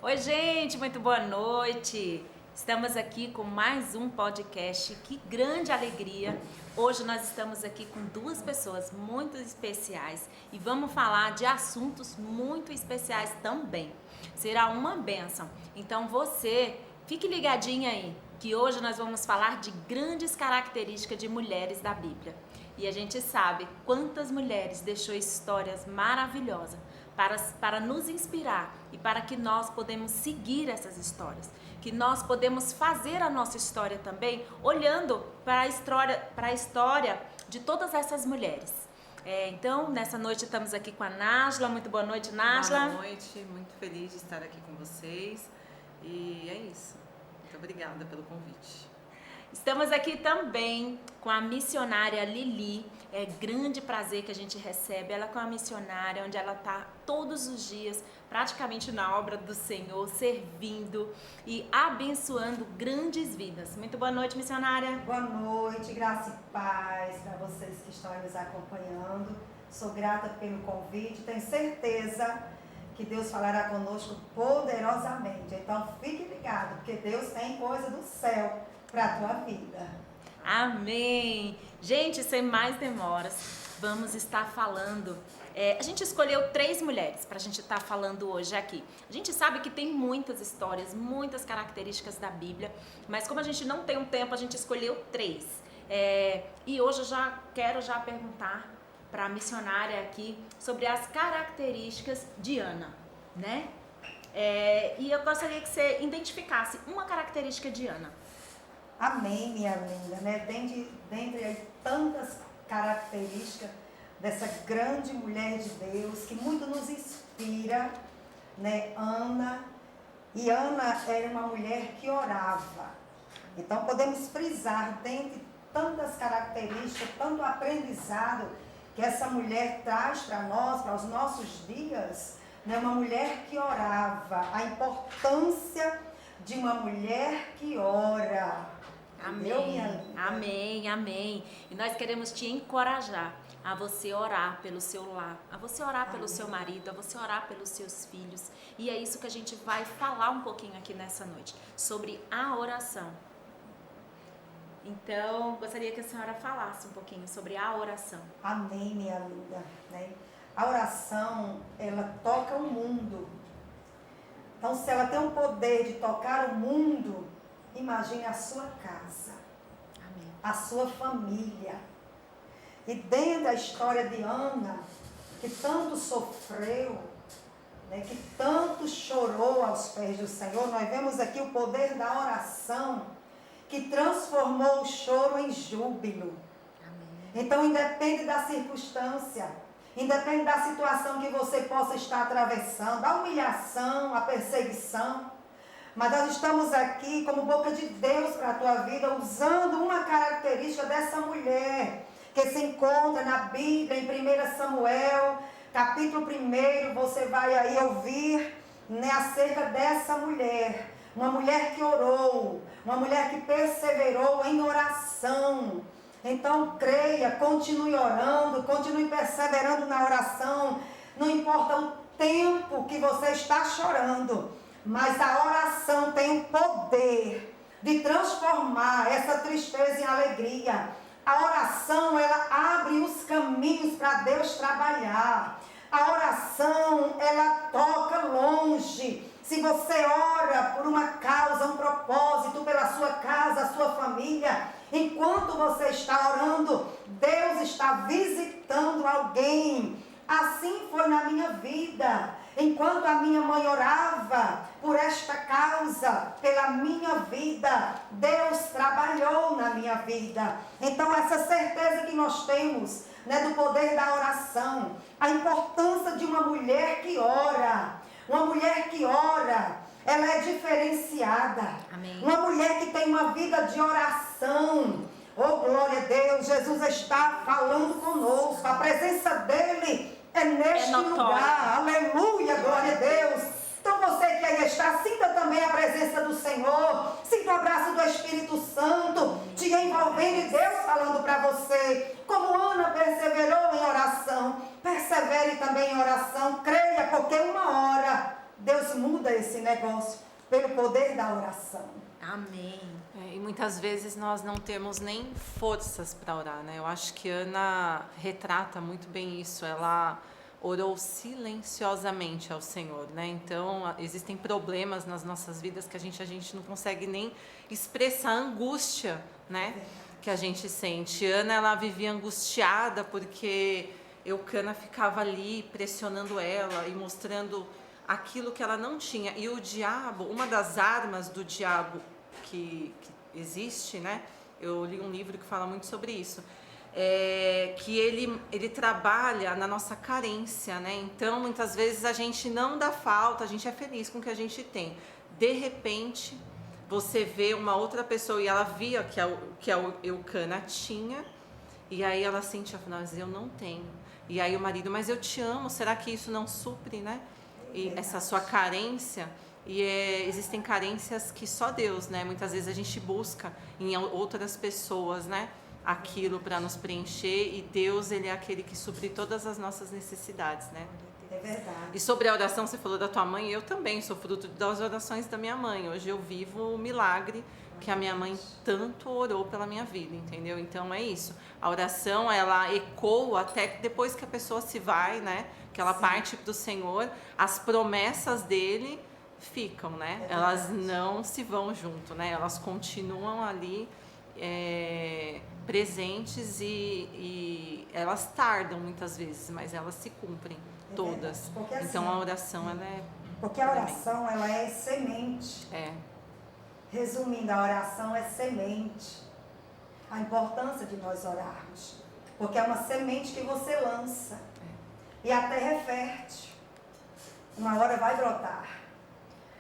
Oi, gente, muito boa noite. Estamos aqui com mais um podcast. Que grande alegria! Hoje nós estamos aqui com duas pessoas muito especiais e vamos falar de assuntos muito especiais também. Será uma bênção. Então você fique ligadinho aí, que hoje nós vamos falar de grandes características de mulheres da Bíblia. E a gente sabe quantas mulheres deixou histórias maravilhosas para nos inspirar e para que nós podemos seguir essas histórias, que nós podemos fazer a nossa história também olhando para a história de todas essas mulheres. Então, nessa noite estamos aqui com a Nájila. Muito boa noite, Nájila. Boa noite, muito feliz de estar aqui com vocês e é isso. Muito obrigada pelo convite. Estamos aqui também com a missionária Lili. É grande prazer que a gente recebe ela com a missionária, onde ela está todos os dias, praticamente na obra do Senhor, servindo e abençoando grandes vidas. Muito boa noite, missionária. Boa noite, graça e paz para vocês que estão aí nos acompanhando. Sou grata pelo convite, tenho certeza que Deus falará conosco poderosamente. Então fique ligado, porque Deus tem coisa do céu para a tua vida. Amém! Gente, sem mais demoras, vamos estar falando. A gente escolheu 3 mulheres para a gente estar falando hoje aqui. A gente sabe que tem muitas histórias, muitas características da Bíblia, mas como a gente não tem um tempo, a gente escolheu 3. E hoje eu já quero perguntar para a missionária aqui sobre as características de Ana, né? E eu gostaria que você identificasse uma característica de Ana. Amém, minha linda, né? Dentre aí tantas características dessa grande mulher de Deus que muito nos inspira, né? Ana. E Ana era uma mulher que orava. Então podemos frisar dentre tantas características, tanto aprendizado que essa mulher traz para nós, para os nossos dias, né? Uma mulher que orava, a importância de uma mulher que ora. Amém, amém, amém. E nós queremos te encorajar a você orar pelo seu lar, a você orar pelo seu marido, a você orar pelos seus filhos. E é isso que a gente vai falar um pouquinho aqui nessa noite, sobre a oração. Então, gostaria que a senhora falasse um pouquinho sobre a oração. Amém, minha linda, né? A oração, ela toca o mundo. Então, se ela tem o poder de tocar o mundo, imagine a sua casa, amém, a sua família. E dentro da história de Ana, que tanto sofreu, né, que tanto chorou aos pés do Senhor, nós vemos aqui o poder da oração, que transformou o choro em júbilo. Amém. Então, independe da circunstância, independe da situação que você possa estar atravessando, a humilhação, a perseguição, mas nós estamos aqui como boca de Deus para a tua vida, usando uma característica dessa mulher, que se encontra na Bíblia, em 1 Samuel, capítulo 1, você vai aí ouvir, né, acerca dessa mulher. Uma mulher que orou, uma mulher que perseverou em oração. Então creia, continue orando, continue perseverando na oração. Não importa o tempo que você está chorando, mas a oração tem o poder de transformar essa tristeza em alegria. A oração, ela abre os caminhos para Deus trabalhar. A oração, ela toca longe. Se você ora por uma causa, um propósito, pela sua casa, a sua família, enquanto você está orando, Deus está visitando alguém. Assim foi na minha vida. Enquanto a minha mãe orava por esta causa, pela minha vida, Deus trabalhou na minha vida. Então essa certeza que nós temos, né, do poder da oração, a importância de uma mulher que ora. Uma mulher que ora, ela é diferenciada. Amém. Uma mulher que tem uma vida de oração. Oh, glória a Deus, Jesus está falando conosco. A presença dele é neste lugar. Aleluia, glória a Deus. Então você que aí está, sinta também a presença do Senhor. Sinta o abraço do Espírito Santo te envolvendo e Deus falando para você. Como Ana perseverou em oração, persevere também em oração. Creia, porque uma hora Deus muda esse negócio pelo poder da oração. Amém. E muitas vezes nós não temos nem forças para orar, né? Eu acho que Ana retrata muito bem isso. Ela orou silenciosamente ao Senhor, né? Então, existem problemas nas nossas vidas que a gente não consegue nem expressar a angústia, né? Que a gente sente. Ana, ela vivia angustiada porque Eucana ficava ali pressionando ela e mostrando aquilo que ela não tinha. E o diabo, uma das armas do diabo que existe, né? Eu li um livro que fala muito sobre isso. Que ele trabalha na nossa carência, né? Então, muitas vezes a gente não dá falta, a gente é feliz com o que a gente tem. De repente, você vê uma outra pessoa e ela via que a Eucana tinha, e aí ela sentia, mas eu não tenho. E aí o marido, mas eu te amo, será que isso não supre, né? E essa sua carência. E existem carências que só Deus, né? Muitas vezes a gente busca em outras pessoas, né? Aquilo para nos preencher, e Deus, ele é aquele que supre todas as nossas necessidades, né? É verdade. E sobre a oração, você falou da tua mãe, eu também sou fruto das orações da minha mãe. Hoje eu vivo o milagre que a minha mãe tanto orou pela minha vida, entendeu? Então é isso. A oração, ela ecoa até depois que a pessoa se vai, né? Que ela parte para o Senhor, as promessas dele ficam, né? Elas não se vão junto, né? Elas continuam ali presentes, e elas tardam muitas vezes, mas elas se cumprem todas. Porque, então assim, a oração, ela é... Porque a oração, ela é semente. Resumindo, a oração é semente. A importância de nós orarmos. Porque é uma semente que você lança. E a terra é fértil. Uma hora vai brotar.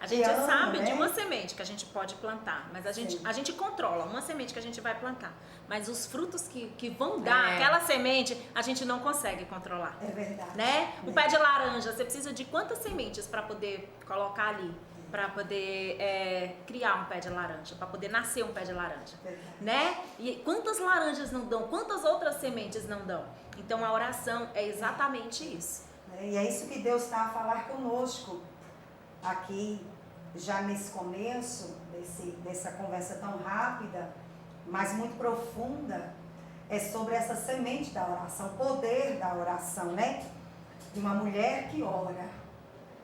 A gente sabe de uma semente que a gente pode plantar, mas a gente controla uma semente que a gente vai plantar. Mas os frutos que vão dar aquela semente, a gente não consegue controlar. É verdade. Né? O pé de laranja, você precisa de quantas sementes para poder colocar ali? Para poder criar um pé de laranja, para poder nascer um pé de laranja. Né? E quantas laranjas não dão? Quantas outras sementes não dão? Então a oração é exatamente isso. E é isso que Deus está a falar conosco aqui, já nesse começo dessa conversa tão rápida, mas muito profunda, é sobre essa semente da oração, o poder da oração, né? De uma mulher que ora,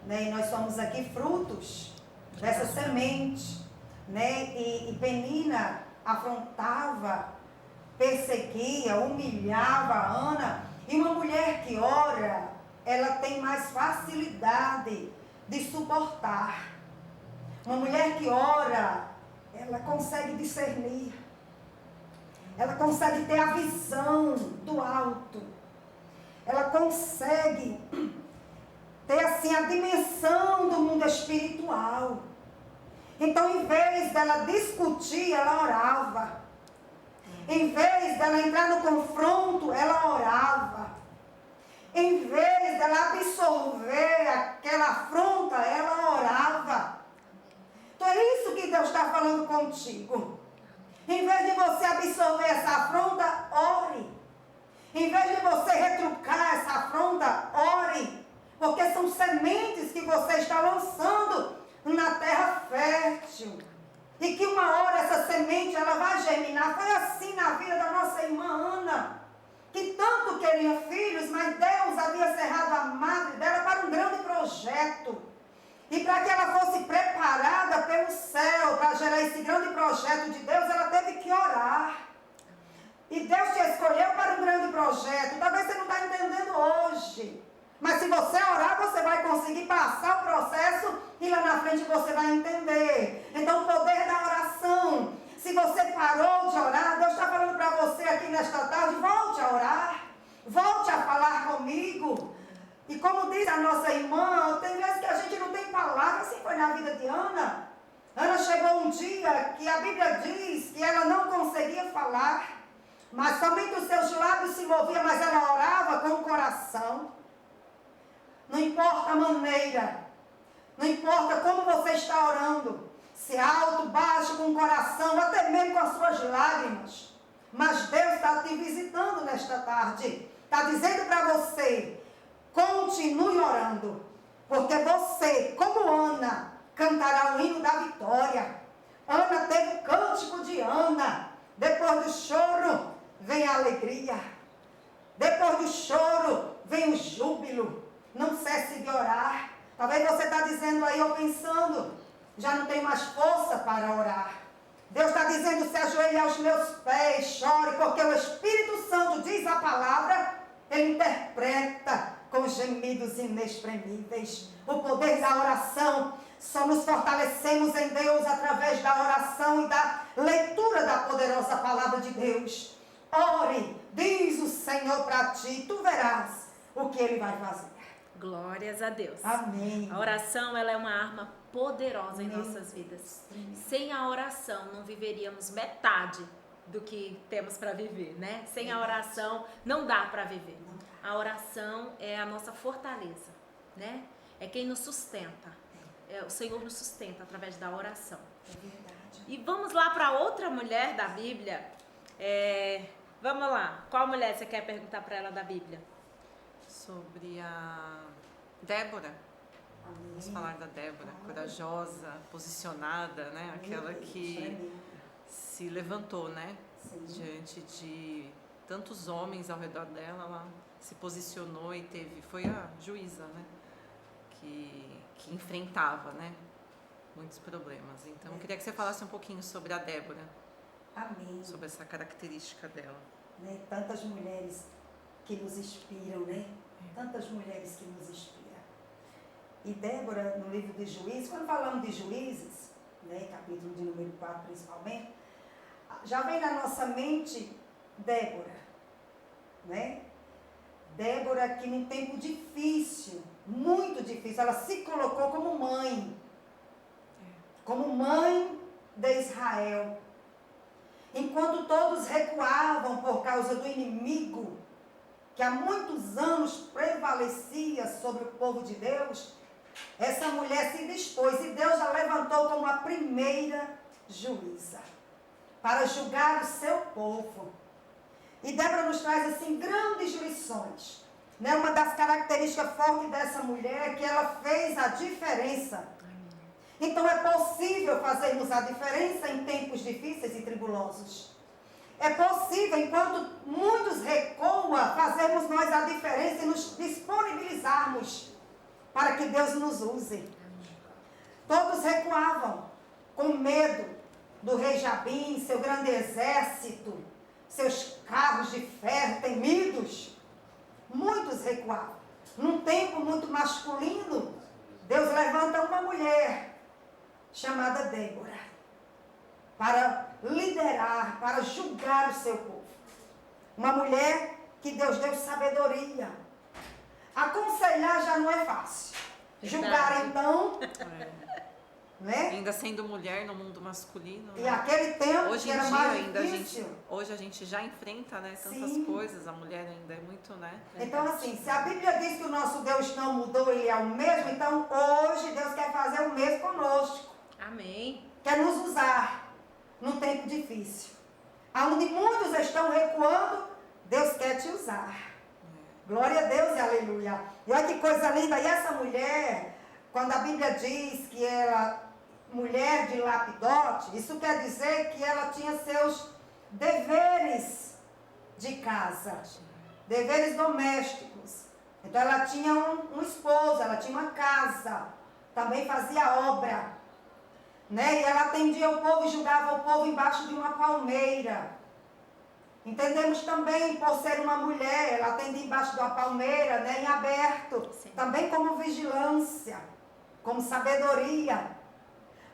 né? E nós somos aqui frutos dessa semente, né? E Penina afrontava, perseguia, humilhava a Ana, e uma mulher que ora, ela tem mais facilidade de suportar. Uma mulher que ora, ela consegue discernir. Ela consegue ter a visão do alto. Ela consegue ter assim a dimensão do mundo espiritual. Então, em vez dela discutir, ela orava. Em vez dela entrar no confronto, ela orava. Em vez dela absorver aquela afronta, ela orava. Então é isso que Deus está falando contigo. Em vez de você absorver essa afronta, ore. Em vez de você retrucar essa afronta, ore. Porque são sementes que você está lançando na terra fértil. E que uma hora essa semente ela vai germinar. Foi assim na vida da nossa irmã Ana, que tanto queria filhos, mas Deus havia cerrado a madre dela para um grande projeto. E para que ela fosse preparada pelo céu, para gerar esse grande projeto de Deus, ela teve que orar. E Deus te escolheu para um grande projeto. Talvez você não está entendendo hoje. Mas se você orar, você vai conseguir passar o processo e lá na frente você vai entender. Então, o poder da oração. Se você parou de orar, Deus está falando para você aqui nesta tarde, volte a orar. Volte a falar comigo. E como diz a nossa irmã, tem vezes que a gente não tem palavra, assim foi na vida de Ana. Ana chegou um dia que a Bíblia diz que ela não conseguia falar, mas somente os seus lábios se moviam, mas ela orava com o coração. Não importa a maneira, não importa como você está orando, se é alto, baixo, com o coração, até mesmo com as suas lágrimas. Mas Deus está te visitando nesta tarde, está dizendo para você, continue orando, porque você, como Ana, cantará o hino da vitória. Ana teve o cântico de Ana. Depois do choro, vem a alegria. Depois do choro, vem o júbilo. Não cesse de orar. Talvez você está dizendo aí, ou pensando, já não tenho mais força para orar. Deus está dizendo, se ajoelhe aos meus pés, chore, porque o Espírito Santo diz a palavra, ele interpreta com gemidos inexprimíveis. O poder da oração, só nos fortalecemos em Deus através da oração e da leitura da poderosa palavra de Deus. Ore, diz o Senhor para ti, tu verás o que ele vai fazer. Glórias a Deus. Amém. A oração, ela é uma arma poderosa em Amém. nossas vidas. Sem a oração, não viveríamos metade do que temos para viver, né? Sem a oração, não dá para viver. A oração é a nossa fortaleza, né? É quem nos sustenta. O Senhor nos sustenta através da oração. É verdade. E vamos lá para outra mulher da Bíblia. Vamos lá. Qual mulher você quer perguntar para ela da Bíblia? Sobre a Débora. Amém. Vamos falar da Débora, corajosa, posicionada, né? Aquela que se levantou, né? Sim. Diante de tantos homens ao redor dela, ela se posicionou e foi a juíza, né? Que enfrentava, né? Muitos problemas. Então, eu queria que você falasse um pouquinho sobre a Débora, Amém. sobre essa característica dela. Né? Tantas mulheres que nos inspiram, né? Tantas mulheres que nos inspiram. E Débora, no livro de Juízes, quando falamos de Juízes, né, capítulo de número 4 principalmente, já vem na nossa mente Débora, né? Débora que num tempo difícil, muito difícil, ela se colocou como mãe de Israel. Enquanto todos recuavam por causa do inimigo, que há muitos anos prevalecia sobre o povo de Deus, essa mulher se dispôs e Deus a levantou como a primeira juíza para julgar o seu povo. E Débora nos traz assim grandes lições, né? Uma das características fortes dessa mulher é que ela fez a diferença. Então é possível fazermos a diferença em tempos difíceis e tribulosos. É possível, enquanto muitos recuam, fazermos nós a diferença e nos disponibilizarmos para que Deus nos use. Todos recuavam com medo do rei Jabim, seu grande exército, seus carros de ferro temidos. Muitos recuavam. Num tempo muito masculino, Deus levanta uma mulher chamada Débora para liderar, para julgar o seu povo. Uma mulher que Deus deu sabedoria. Aconselhar já não é fácil. Julgar, então, né? Ainda sendo mulher no mundo masculino. E né? aquele tempo Hoje que em era dia mais ainda difícil. hoje a gente já enfrenta, né, tantas Sim. coisas. A mulher ainda é muito, né? Então, assim, se a Bíblia diz que o nosso Deus não mudou, Ele é o mesmo, então hoje Deus quer fazer o mesmo conosco. Amém. Quer nos usar num tempo difícil. Onde muitos estão recuando, Deus quer te usar. Glória a Deus e aleluia. E olha que coisa linda. E essa mulher, quando a Bíblia diz que ela, mulher de lapidote, isso quer dizer que ela tinha seus deveres de casa, deveres domésticos. Então ela tinha um esposo, ela tinha uma casa, também fazia obra, né? E ela atendia o povo e julgava o povo embaixo de uma palmeira. Entendemos também, por ser uma mulher, ela atendia embaixo de uma palmeira, né, em aberto. Sim. Também como vigilância, como sabedoria.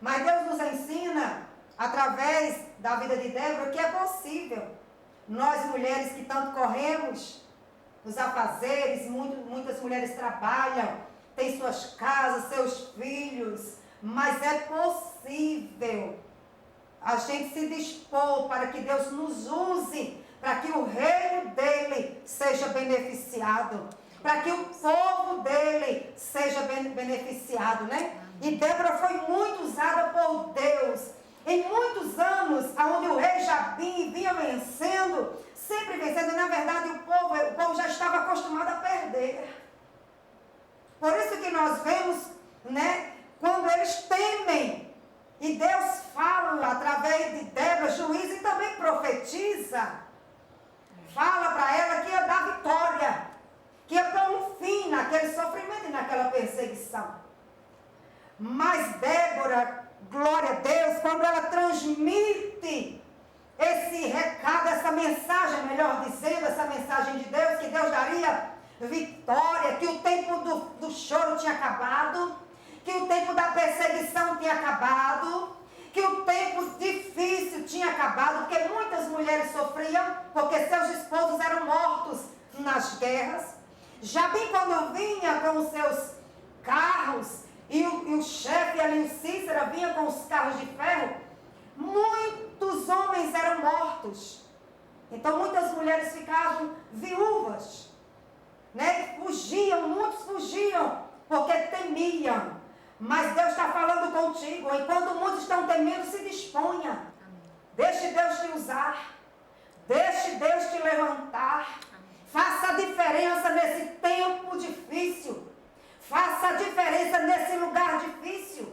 Mas Deus nos ensina, através da vida de Débora, que é possível. Nós, mulheres que tanto corremos, os afazeres, muitas mulheres trabalham, têm suas casas, seus filhos, mas é possível a gente se dispor para que Deus nos use, para que o reino dele seja beneficiado, para que o povo dele seja beneficiado, né? E Débora foi muito usada por Deus. Em muitos anos, onde o rei Jabim vinha vencendo, sempre vencendo, e na verdade o povo já estava acostumado a perder. Por isso que nós vemos, né, quando eles temem. E Deus fala através de Débora, juíza, e também profetiza. Fala para ela que ia dar vitória, que ia pôr um fim naquele sofrimento e naquela perseguição. Mas Débora, glória a Deus, quando ela transmite esse recado, essa mensagem, melhor dizendo, essa mensagem de Deus, que Deus daria vitória, que o tempo do choro tinha acabado, que o tempo da perseguição tinha acabado, que o tempo difícil tinha acabado, porque muitas mulheres sofriam porque seus esposos eram mortos nas guerras. Já bem quando vinha com os seus carros, e o chefe ali, o Cícera, vinha com os carros de ferro, muitos homens eram mortos. Então muitas mulheres ficavam viúvas, né? Fugiam, muitos fugiam, porque temiam. Mas Deus está falando contigo, enquanto muitos estão temendo, se disponha. Deixe Deus te usar, deixe Deus te levantar. Faça a diferença nesse tempo difícil. Faça a diferença nesse lugar difícil.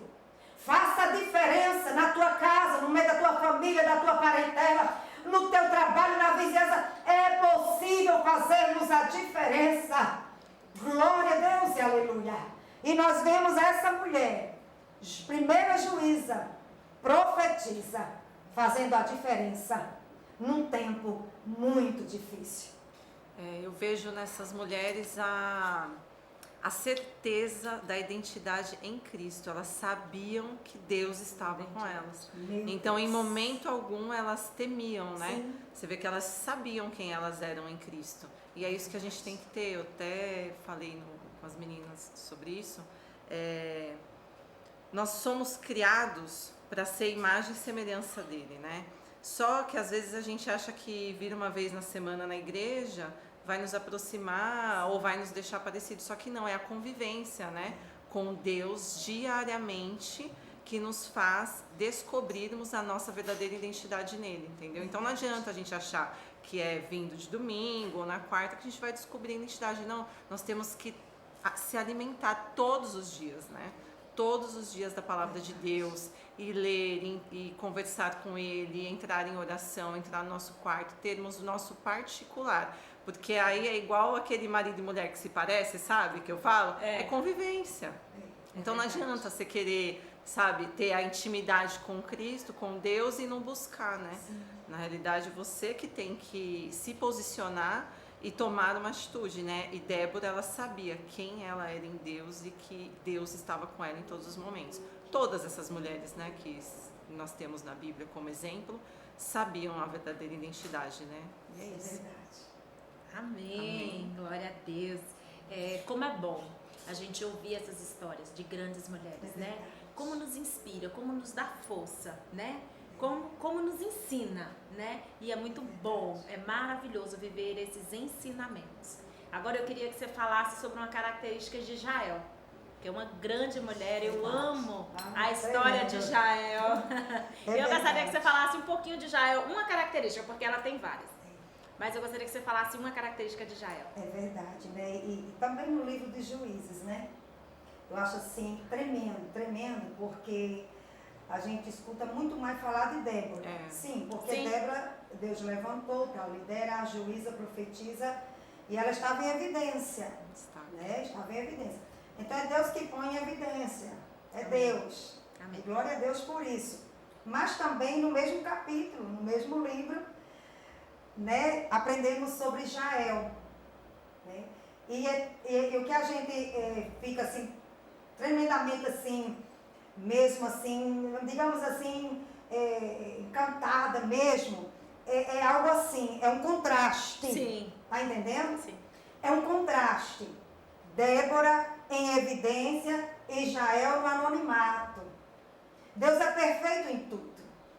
Faça a diferença na tua casa, no meio da tua família, da tua parentela, no teu trabalho, na vizinhança. É possível fazermos a diferença. Glória a Deus e aleluia. E nós vemos essa mulher, primeira juíza, profetiza, fazendo a diferença num tempo muito difícil. Eu vejo nessas mulheres a certeza da identidade em Cristo. Elas sabiam que Deus estava com elas. Então, em momento algum, elas temiam, né? Sim. Você vê que elas sabiam quem elas eram em Cristo. E é isso que a gente tem que ter. Eu até falei com as meninas sobre isso. Nós somos criados para ser imagem e semelhança dele, né? Só que às vezes a gente acha que vir uma vez na semana na igreja vai nos aproximar ou vai nos deixar parecidos. Só que não, é a convivência, né, com Deus diariamente que nos faz descobrirmos a nossa verdadeira identidade nele, entendeu? Então não adianta a gente achar que é vindo de domingo ou na quarta que a gente vai descobrir a identidade. Não, nós temos que se alimentar todos os dias, né? Todos os dias da palavra de Deus, e ler, e conversar com Ele, entrar em oração, entrar no nosso quarto, termos o nosso particular. Porque aí é igual aquele marido e mulher que se parece, sabe? Que eu falo? É convivência. Então não adianta você querer, sabe, ter a intimidade com Cristo, com Deus e não buscar, né? Sim. Na realidade, você que tem que se posicionar e tomar uma atitude, né? E Débora, ela sabia quem ela era em Deus e que Deus estava com ela em todos os momentos. Todas essas mulheres, né, que nós temos na Bíblia como exemplo, sabiam a verdadeira identidade, né? E é isso. Amém. Amém. Glória a Deus. Como é bom a gente ouvir essas histórias de grandes mulheres, né? Como nos inspira, como nos dá força, né? Como nos ensina, né? E é muito bom, é maravilhoso viver esses ensinamentos. Agora eu queria que você falasse sobre uma característica de Jael, que é uma grande mulher. Eu amo a história de Jael. Eu gostaria que você falasse um pouquinho de Jael, uma característica, porque ela tem várias. Mas eu gostaria que você falasse uma característica de Jael. É verdade, né? E também no livro de Juízes, né? Eu acho assim, tremendo, porque a gente escuta muito mais falar de Débora. Sim, porque Débora, Deus levantou para liderar, a juíza, profetiza, e ela estava em evidência. Né? Estava em evidência. Então é Deus que põe em evidência. É Deus. Amém. E glória a Deus por isso. Mas também no mesmo capítulo, no mesmo livro, né, aprendemos sobre Jael. Né? E o que a gente fica assim, tremendamente assim, mesmo assim, digamos assim, encantada mesmo, é algo assim, é um contraste. Sim. Tá entendendo? Sim. É um contraste. Débora em evidência e Jael no anonimato. Deus é perfeito em tudo.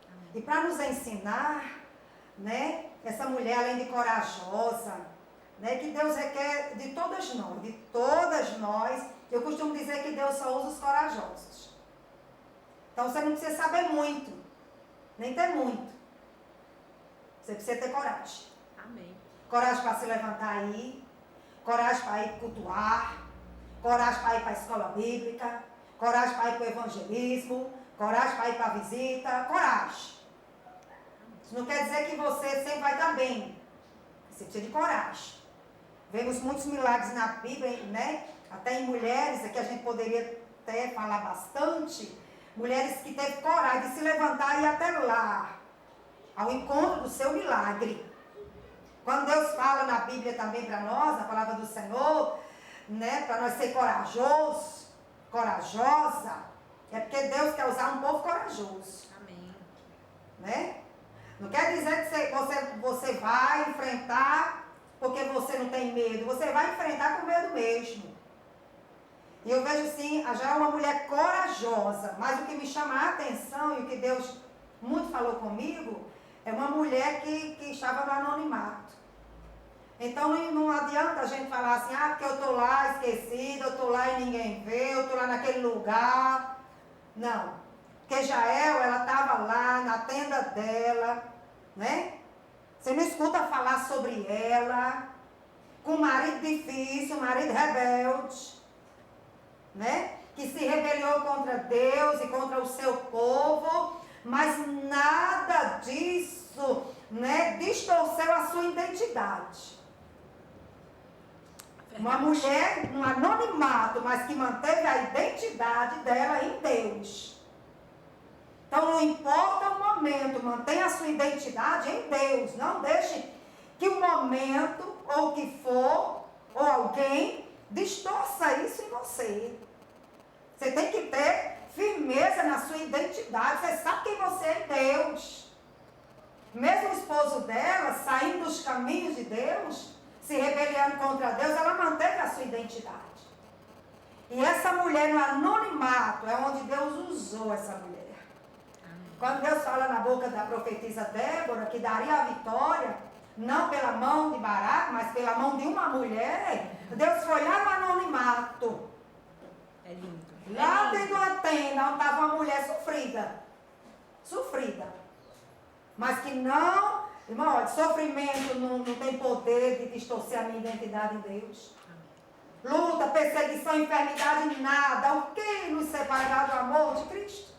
Amém. E para nos ensinar, né, essa mulher além de corajosa, né, que Deus requer de todas nós, eu costumo dizer que Deus só usa os corajosos. Então você não precisa saber muito, nem ter muito. Você precisa ter coragem. Amém. Coragem para se levantar aí, coragem para ir cultuar, coragem para ir para a escola bíblica, coragem para ir para o evangelismo, coragem para ir para a visita, coragem. Isso não quer dizer que você sempre vai estar bem. Você precisa de coragem. Vemos muitos milagres na Bíblia, né? Até em mulheres, aqui a gente poderia até falar bastante, mulheres que teve coragem de se levantar e ir até lá, ao encontro do seu milagre. Quando Deus fala na Bíblia também para nós, na palavra do Senhor, né, para nós ser corajosos, corajosa, é porque Deus quer usar um povo corajoso. Amém. Né? Não quer dizer que você vai enfrentar porque você não tem medo, você vai enfrentar com medo mesmo. E eu vejo assim, já é uma mulher corajosa, mas o que me chama a atenção e o que Deus muito falou comigo, é uma mulher que estava no anonimato. Então não adianta a gente falar assim, porque eu estou lá esquecida, eu estou lá e ninguém vê, eu estou lá naquele lugar. Não. Porque Jael, ela estava lá na tenda dela, né? Você não escuta falar sobre ela, com um marido difícil, um marido rebelde, né? Que se rebelou contra Deus e contra o seu povo, mas nada disso, né, distorceu a sua identidade. Uma mulher no anonimato, mas que manteve a identidade dela em Deus. Então não importa o momento, mantenha a sua identidade em Deus. Não deixe que o momento, ou o que for, ou alguém, distorça isso em você. Você tem que ter firmeza na sua identidade. Você sabe quem você é em Deus. Mesmo o esposo dela, saindo dos caminhos de Deus, se rebelando contra Deus, ela manteve a sua identidade. E essa mulher no anonimato é onde Deus usou essa mulher. Quando Deus fala na boca da profetisa Débora que daria a vitória, não pela mão de Baraque, mas pela mão de uma mulher, Deus foi lá no anonimato. É lindo. Lá dentro de uma tenda, onde estava uma mulher sofrida. Mas que não, irmão, olha, sofrimento não tem poder de distorcer a minha identidade em Deus. Luta, perseguição, enfermidade, nada. O que nos separará do amor de Cristo?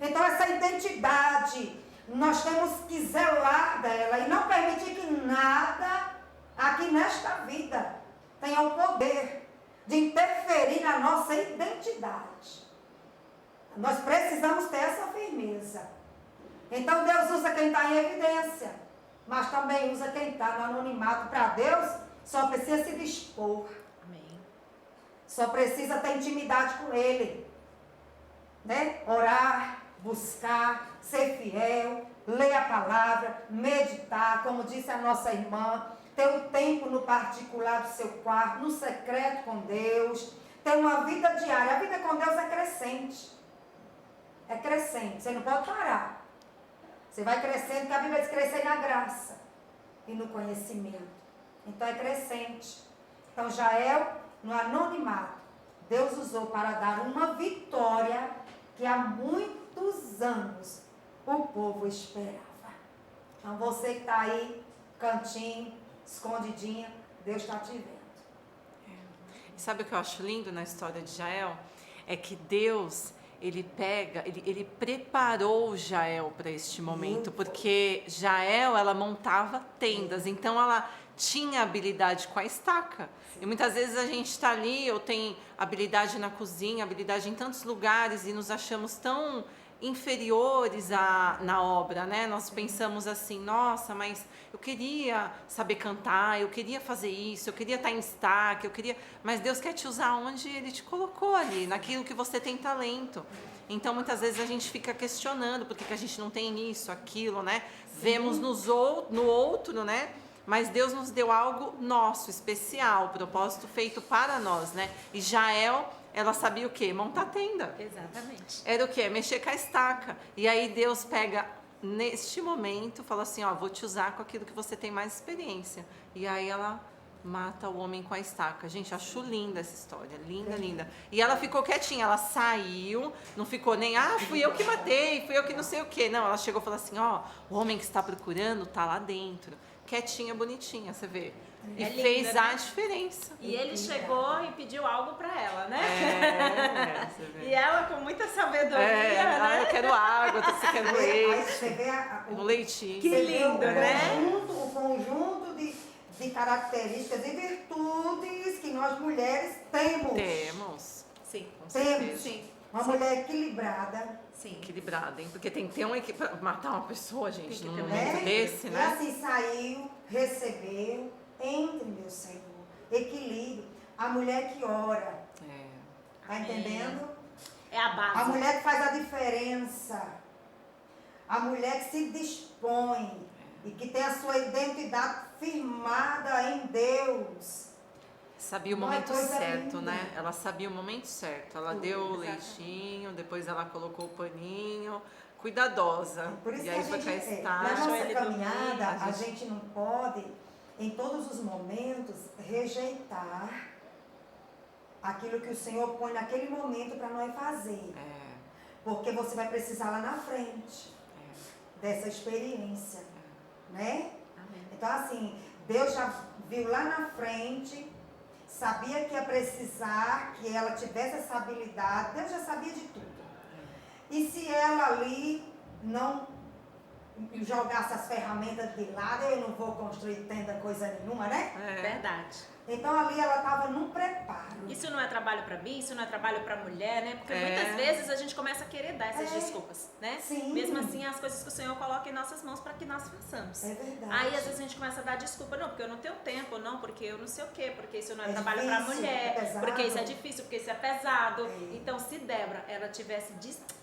Então essa identidade, nós temos que zelar dela e não permitir que nada aqui nesta vida tenha o poder de interferir na nossa identidade. Nós precisamos ter essa firmeza. Então Deus usa quem está em evidência, mas também usa quem está no anonimato. Para Deus, só precisa se dispor. Amém. Só precisa ter intimidade com Ele. Né? Orar, buscar, ser fiel, ler a palavra, meditar, como disse a nossa irmã, ter um tempo no particular do seu quarto, no secreto com Deus, ter uma vida diária. A vida com Deus é crescente. É crescente, você não pode parar. Você vai crescendo, porque a Bíblia diz crescer na graça e no conhecimento. Então é crescente. Então Jael, no anonimato, Deus usou para dar uma vitória que há muitos anos o povo esperava. Então você que está aí, cantinho, escondidinha, Deus está te vendo. Sabe o que eu acho lindo na história de Jael? É que Deus, ele preparou Jael para este momento, porque Jael, ela montava tendas, então ela tinha habilidade com a estaca. E muitas vezes a gente está ali, eu tenho habilidade na cozinha, habilidade em tantos lugares e nos achamos tão inferiores na obra, né? Nós pensamos assim, nossa, mas eu queria saber cantar, eu queria fazer isso, eu queria estar em destaque, mas Deus quer te usar onde Ele te colocou ali, naquilo que você tem talento. Então, muitas vezes a gente fica questionando por que a gente não tem isso, aquilo, né? Sim. Vemos no outro, né? Mas Deus nos deu algo nosso, especial, propósito feito para nós, né? E Jael, ela sabia o quê? Montar tenda. Exatamente. Era o quê? Mexer com a estaca. E aí Deus pega, neste momento, fala assim, ó, vou te usar com aquilo que você tem mais experiência. E aí ela mata o homem com a estaca. Gente, acho linda essa história, linda, linda. E ela ficou quietinha, ela saiu, não ficou nem, fui eu que matei, fui eu que não sei o quê. Não, ela chegou e falou assim, ó, o homem que está procurando está lá dentro. Quietinha, bonitinha, você vê. E É lindo, fez né? a diferença. E ele chegou e pediu algo para ela, né? Você vê. E ela com muita sabedoria, eu né? quero água, você quer Aí leite. você vê No leitinho. Que você vê lindo, né? o conjunto de características e virtudes que nós mulheres temos. Temos, Sim, com Temos. certeza. sim, Uma mulher equilibrada, sim. Equilibrada, hein? Porque tem que ter uma equipe pra matar uma pessoa, gente, que num ter um momento né? desse, E né? assim saiu, recebeu, entre, meu Senhor. Equilíbrio. A mulher que ora, tá Amém. entendendo? É a base. A mulher que faz a diferença. A mulher que se dispõe e que tem a sua identidade firmada em Deus. Sabia o Uma momento coisa certo, linda. né? Ela sabia o momento certo. Ela deu o leitinho, depois ela colocou o paninho, cuidadosa. Por isso E que aí a foi gente, cá na está. Deixou nossa ele caminhada, dormir, a gente não pode, em todos os momentos, rejeitar aquilo que o Senhor põe naquele momento para nós fazer. Porque você vai precisar lá na frente dessa experiência, né? Amém. Então, assim, Deus já viu lá na frente, sabia que ia precisar que ela tivesse essa habilidade, Deus já sabia de tudo. E se ela ali não jogasse as ferramentas de lado, eu não vou construir tenda coisa nenhuma, né? Verdade. Então ali ela estava num preparo. Isso não é trabalho para mim, isso não é trabalho para mulher, né? Porque muitas vezes a gente começa a querer dar essas desculpas, né? Sim. Mesmo assim, as coisas que o Senhor coloca em nossas mãos para que nós façamos. É verdade. Aí às vezes a gente começa a dar desculpa, não, porque eu não tenho tempo, não, porque eu não sei o quê, porque isso não é, É trabalho para difícil, mulher, é pesado. porque isso é difícil, porque isso é pesado. É. Então, se Débora, ela tivesse,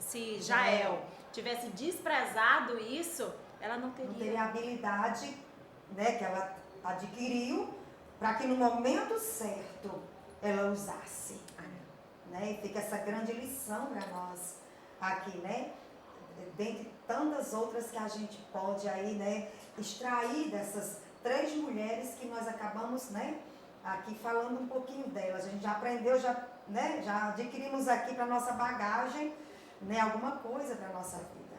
se Jael tivesse desprezado isso, ela não Não teria teria. a habilidade, né, que ela adquiriu para que no momento certo ela usasse. Né? E fica essa grande lição para nós aqui, né? Dentre tantas outras que a gente pode aí, né, extrair dessas 3 mulheres que nós acabamos, né, aqui falando um pouquinho delas. A gente já aprendeu, né, já adquirimos aqui para nossa bagagem, né, alguma coisa para nossa vida.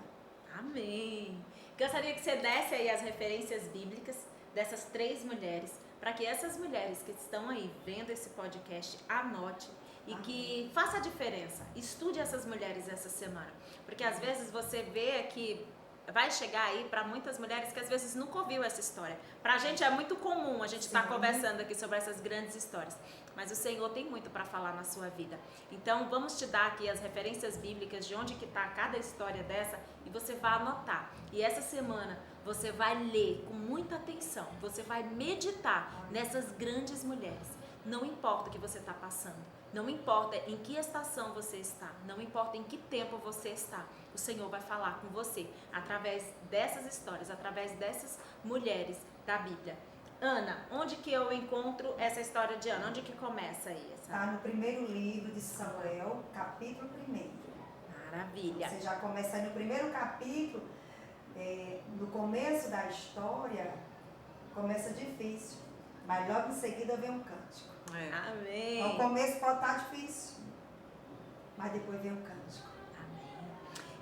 Amém. Gostaria que você desse aí as referências bíblicas dessas 3 mulheres, para que essas mulheres que estão aí vendo esse podcast anote e que faça a diferença. Estude essas mulheres essa semana, porque às vezes você vê que vai chegar aí para muitas mulheres que às vezes nunca ouviu essa história. Para a gente é muito comum a gente estar conversando aqui sobre essas grandes histórias, mas o Senhor tem muito para falar na sua vida. Então vamos te dar aqui as referências bíblicas de onde que está cada história dessa e você vai anotar. E essa semana você vai ler com muita atenção, você vai meditar nessas grandes mulheres. Não importa o que você está passando, não importa em que estação você está, não importa em que tempo você está, o Senhor vai falar com você através dessas histórias, através dessas mulheres da Bíblia. Ana, onde que eu encontro essa história de Ana? Onde que começa aí? Está no primeiro livro de Samuel, capítulo 1. Maravilha. Você já começa aí no primeiro capítulo, no começo da história, começa difícil, mas logo em seguida vem um cântico. Amém. No começo pode estar difícil, mas depois vem um cântico.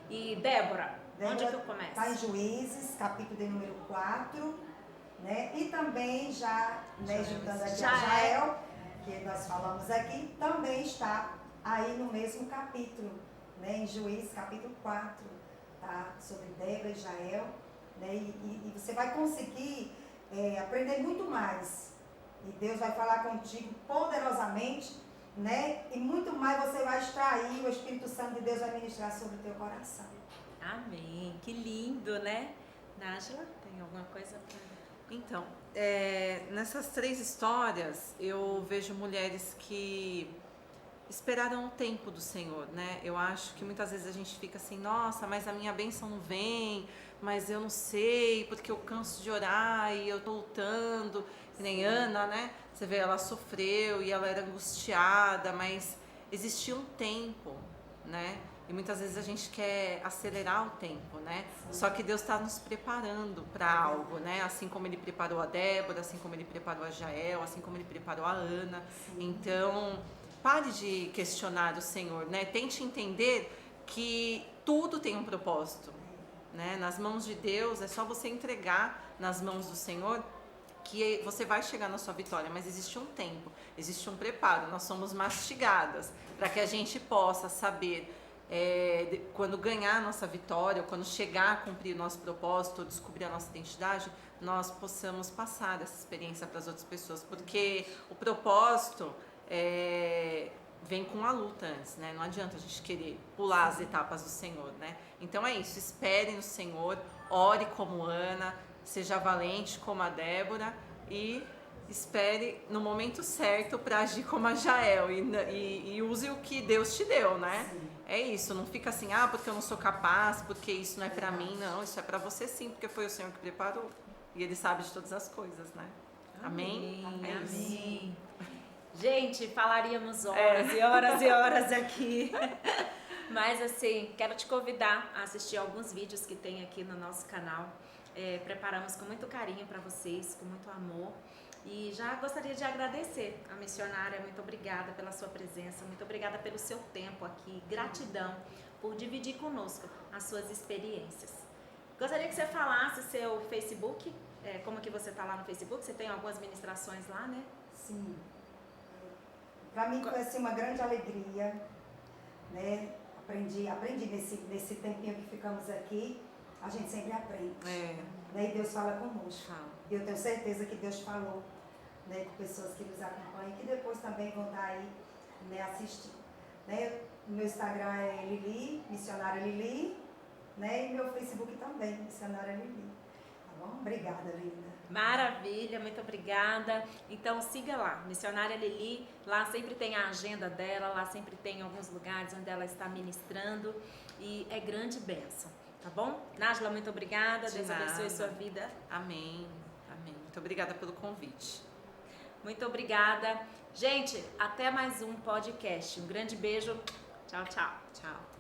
E Débora, onde que eu começo? Está em Juízes, capítulo de número 4, né? E também já, né, juntando aqui a Jael, que nós falamos aqui, também está aí no mesmo capítulo, né? Em Juízes, capítulo 4, tá? Sobre Débora e Jael, né? E você vai conseguir aprender muito mais. E Deus vai falar contigo poderosamente, né? E muito mais você vai extrair, o Espírito Santo de Deus vai ministrar sobre o teu coração. Amém. Que lindo, né? Nájila, tem alguma coisa para... Então, nessas 3 histórias, eu vejo mulheres que esperaram o tempo do Senhor, né? Eu acho que muitas vezes a gente fica assim, nossa, mas a minha bênção não vem, mas eu não sei, porque eu canso de orar e eu tô lutando, que nem Ana, né? Você vê, ela sofreu e ela era angustiada, mas existia um tempo, né? E muitas vezes a gente quer acelerar o tempo, né? Sim. Só que Deus está nos preparando para algo, né? Assim como Ele preparou a Débora, assim como Ele preparou a Jael, assim como Ele preparou a Ana. Sim. Então, pare de questionar o Senhor, né? Tente entender que tudo tem um propósito, né? Nas mãos de Deus, é só você entregar nas mãos do Senhor que você vai chegar na sua vitória, mas existe um tempo, existe um preparo. Nós somos mastigadas para que a gente possa saber quando ganhar a nossa vitória, ou quando chegar a cumprir o nosso propósito, ou descobrir a nossa identidade, nós possamos passar essa experiência para as outras pessoas, porque o propósito vem com a luta antes, né? Não adianta a gente querer pular as etapas do Senhor, né? Então é isso, espere no Senhor, ore como Ana, seja valente como a Débora e espere no momento certo para agir como a Jael e use o que Deus te deu, né? Sim. É isso, não fica assim, porque eu não sou capaz, porque isso não é para mim, não, isso é para você sim, porque foi o Senhor que preparou e Ele sabe de todas as coisas, né? Amém? Amém. É isso. Amém. Gente, falaríamos horas e horas e horas aqui. Mas assim, quero te convidar a assistir alguns vídeos que tem aqui no nosso canal. Preparamos com muito carinho para vocês, com muito amor. E já gostaria de agradecer a missionária, muito obrigada pela sua presença, muito obrigada pelo seu tempo aqui, gratidão por dividir conosco as suas experiências. Gostaria que você falasse seu Facebook, como que você está lá no Facebook, você tem algumas ministrações lá, né? Sim. Para mim foi assim, uma grande alegria, né? Aprendi nesse tempinho que ficamos aqui, a gente sempre aprende. Né? E Deus fala conosco. E eu tenho certeza que Deus falou, né, com pessoas que nos acompanham, que depois também vão estar aí, né, assistindo. Né? O meu Instagram é Lili, Missionária Lili, né? E meu Facebook também, Missionária Lili. Tá bom? Obrigada, linda. Maravilha, muito obrigada. Então siga lá, Missionária Lili, lá sempre tem a agenda dela, lá sempre tem alguns lugares onde ela está ministrando e é grande bênção, tá bom? Nájila, muito obrigada, Deus abençoe sua vida. Amém, amém. Muito obrigada pelo convite. Muito obrigada. Gente, até mais um podcast. Um grande beijo. Tchau, tchau. Tchau.